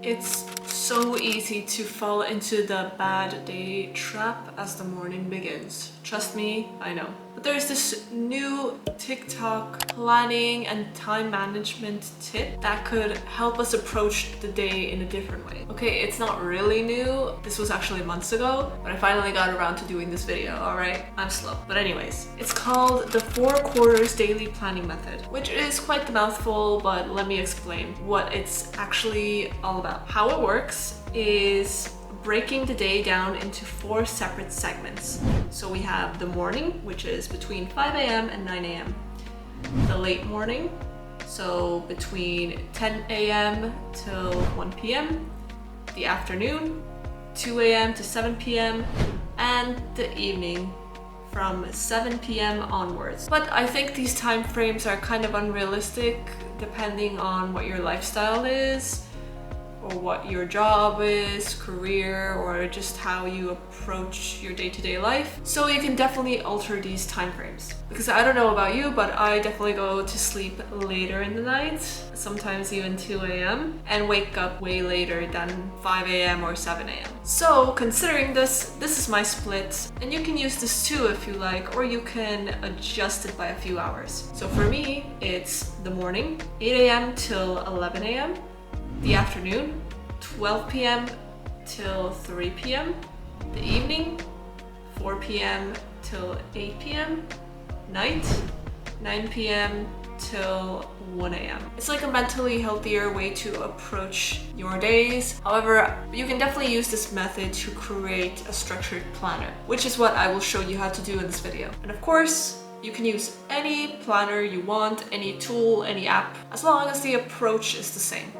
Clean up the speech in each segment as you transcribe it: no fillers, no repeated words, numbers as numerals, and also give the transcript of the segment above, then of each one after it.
It's so easy to fall into the bad day trap as the morning begins. Trust me, I know. But there's this new TikTok planning and time management tip that could help us approach the day in a different way. Okay, it's not really new. This was actually months ago, but I finally got around to doing this video, alright? I'm slow. But anyways, it's called the 4 quarters daily planning method, which is quite the mouthful, but let me explain what it's actually all about. How it works is breaking the day down into 4 separate segments. So we have the morning, which is between 5 a.m. and 9 a.m. The late morning, so between 10 a.m. till 1 p.m. The afternoon, 2 a.m. to 7 p.m. and the evening from 7 p.m. onwards. But I think these time frames are kind of unrealistic depending on what your lifestyle is, or what your job is, career, or just how you approach your day-to-day life. So you can definitely alter these time frames. Because I don't know about you, but I definitely go to sleep later in the night, sometimes even 2 a.m. and wake up way later than 5 a.m. or 7 a.m. So considering this is my split, and you can use this too if you like, or you can adjust it by a few hours. So for me, it's the morning, 8 a.m. till 11 a.m. the afternoon, 12 p.m. till 3 p.m. the evening, 4 p.m. till 8 p.m. night, 9 p.m. till 1 a.m. It's like a mentally healthier way to approach your days. However, you can definitely use this method to create a structured planner, which is what I will show you how to do in this video. And of course, you can use any planner you want, any tool, any app, as long as the approach is the same.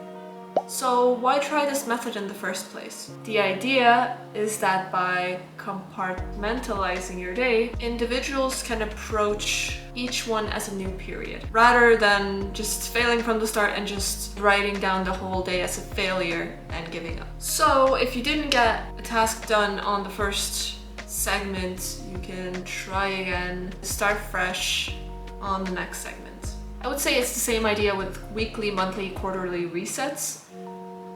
So why try this method in the first place? The idea is that by compartmentalizing your day, individuals can approach each one as a new period, rather than just failing from the start and just writing down the whole day as a failure and giving up. So if you didn't get a task done on the first segment, you can try again, start fresh on the next segment. I would say it's the same idea with weekly, monthly, quarterly resets,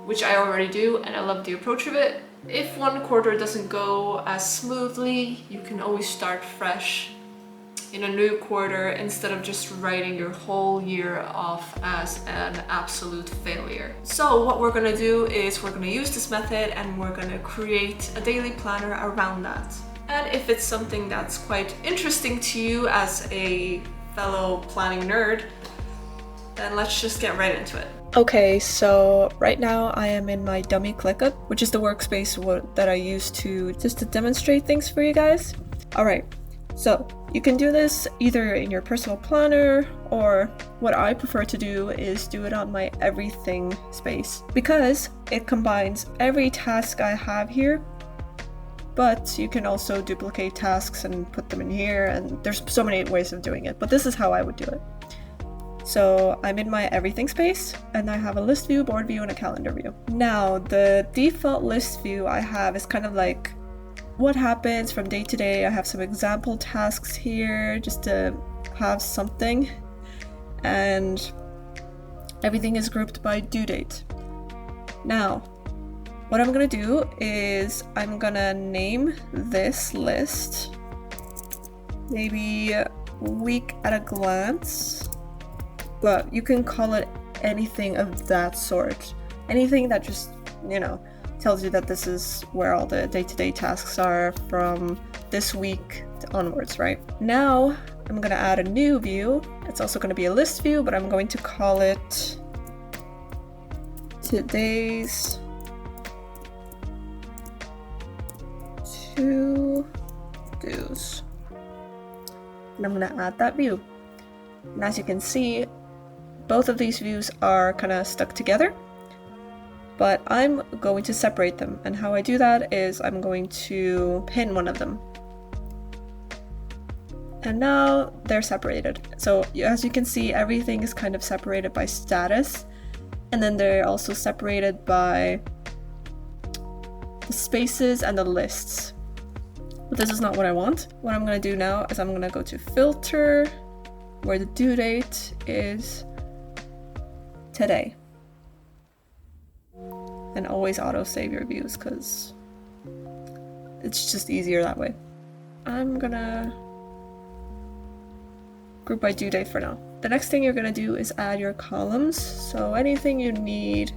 which I already do, and I love the approach of it. If one quarter doesn't go as smoothly, you can always start fresh in a new quarter instead of just writing your whole year off as an absolute failure. So what we're gonna do is we're gonna use this method and we're gonna create a daily planner around that. And if it's something that's quite interesting to you as a fellow planning nerd, then let's just get right into it. Okay, so right now I am in my dummy ClickUp, which is the workspace that I use to demonstrate things for you guys. Alright, so you can do this either in your personal planner, or what I prefer to do is do it on my everything space, because it combines every task I have here, but you can also duplicate tasks and put them in here, and there's so many ways of doing it, but this is how I would do it. So I'm in my everything space, and I have a list view, board view, and a calendar view. Now, the default list view I have is kind of like what happens from day to day. I have some example tasks here just to have something, and everything is grouped by due date. Now, what I'm gonna do is I'm gonna name this list maybe week at a glance, but you can call it anything of that sort. Anything that just, tells you that this is where all the day-to-day tasks are from this week onwards, right? Now, I'm gonna add a new view. It's also gonna be a list view, but I'm going to call it today's to-dos. And I'm gonna add that view. And as you can see, both of these views are kind of stuck together, but I'm going to separate them. And how I do that is I'm going to pin one of them. And now they're separated. So as you can see, everything is kind of separated by status. And then they're also separated by the spaces and the lists. But this is not what I want. What I'm going to do now is I'm going to go to filter, where the due date is today. and always auto-save your views because it's just easier that way. I'm gonna group by due date for now. The next thing you're gonna do is add your columns. So anything you need,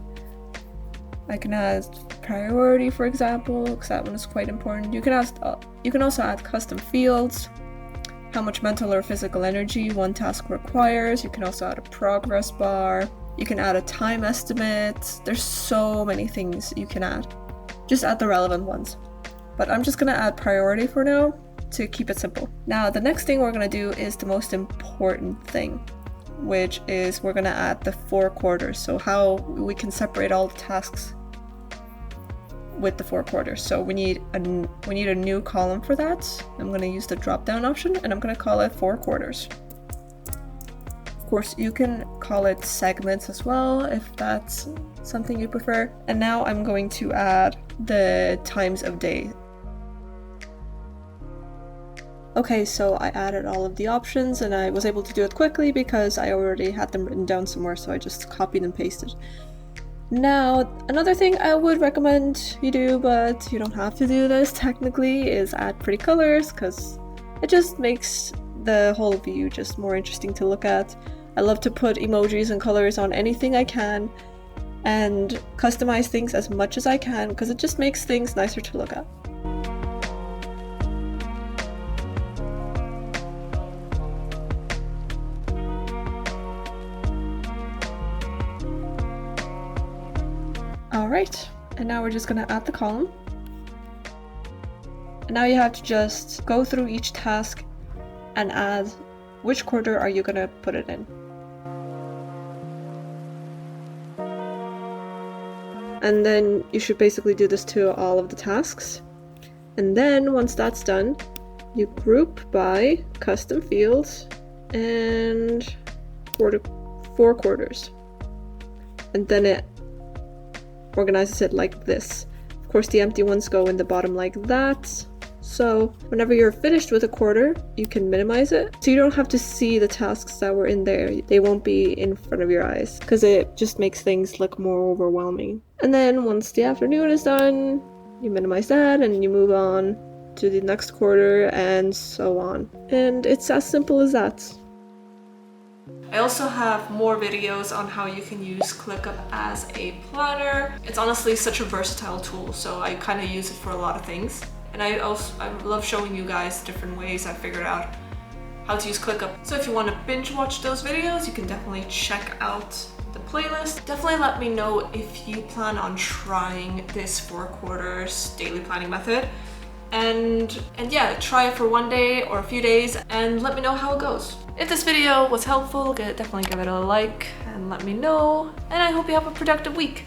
I can add priority, for example, because that one is quite important. You can also add custom fields, how much mental or physical energy one task requires. You can also add a progress bar. You can add a time estimate. There's so many things you can add. Just add the relevant ones. But I'm just gonna add priority for now to keep it simple. Now, the next thing we're gonna do is the most important thing, which is we're gonna add the 4 quarters. So how we can separate all the tasks with the 4 quarters. So we need a new column for that. I'm gonna use the drop down option and I'm gonna call it 4 quarters. Of course, you can call it segments as well if that's something you prefer. And now I'm going to add the times of day. Okay, so I added all of the options and I was able to do it quickly because I already had them written down somewhere, so I just copied and pasted. Now, another thing I would recommend you do, but you don't have to do this technically, is add pretty colors because it just makes the whole view just more interesting to look at. I love to put emojis and colors on anything I can and customize things as much as I can because it just makes things nicer to look at. Alright, and now we're just gonna add the column. And now you have to just go through each task and add which quarter are you gonna put it in. And then you should basically do this to all of the tasks. And then once that's done, you group by custom fields and 4 quarters. And then it organizes it like this. Of course, the empty ones go in the bottom like that. So whenever you're finished with a quarter, you can minimize it. So you don't have to see the tasks that were in there. They won't be in front of your eyes because it just makes things look more overwhelming. And then once the afternoon is done, you minimize that and you move on to the next quarter and so on. And it's as simple as that. I also have more videos on how you can use ClickUp as a planner. It's honestly such a versatile tool, so I kind of use it for a lot of things. And I love showing you guys different ways I figured out how to use ClickUp. So if you want to binge watch those videos, you can definitely check out the playlist. Definitely let me know if you plan on trying this 4 quarters daily planning method. And yeah, try it for one day or a few days and let me know how it goes. If this video was helpful, definitely give it a like and let me know. And I hope you have a productive week.